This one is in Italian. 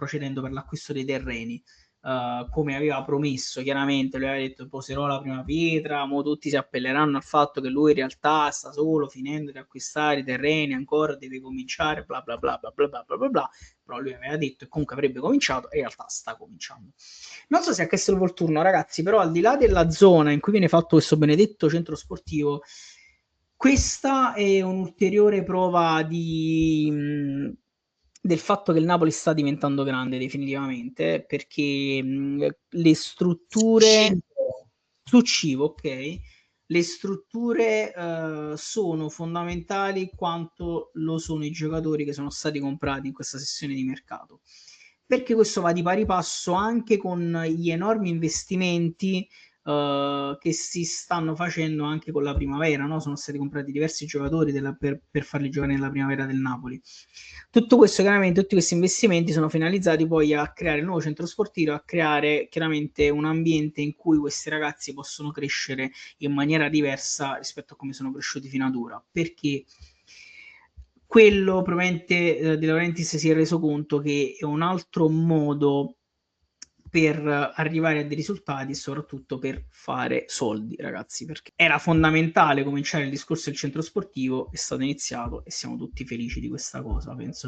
procedendo per l'acquisto dei terreni. Come aveva promesso, chiaramente lui aveva detto poserò la prima pietra, mo tutti si appelleranno al fatto che lui in realtà sta solo finendo di acquistare i terreni, ancora deve cominciare, bla bla bla bla bla bla bla bla bla, però lui aveva detto che comunque avrebbe cominciato e in realtà sta cominciando. Non so se a Castelvolturno, ragazzi, però al di là della zona in cui viene fatto questo benedetto centro sportivo, questa è un'ulteriore prova del fatto che il Napoli sta diventando grande definitivamente, perché le strutture Cibo. su cibo, ok? Le strutture sono fondamentali quanto lo sono i giocatori che sono stati comprati in questa sessione di mercato. Perché questo va di pari passo anche con gli enormi investimenti che si stanno facendo anche con la primavera, no? Sono stati comprati diversi giocatori per farli giocare nella primavera del Napoli. Tutto questo, chiaramente, tutti questi investimenti sono finalizzati poi a creare il nuovo centro sportivo, a creare chiaramente un ambiente in cui questi ragazzi possono crescere in maniera diversa rispetto a come sono cresciuti fino ad ora. Perché quello probabilmente De Laurentiis si è reso conto che è un altro modo per arrivare a dei risultati e soprattutto per fare soldi, ragazzi, perché era fondamentale cominciare il discorso del centro sportivo, è stato iniziato e siamo tutti felici di questa cosa, penso.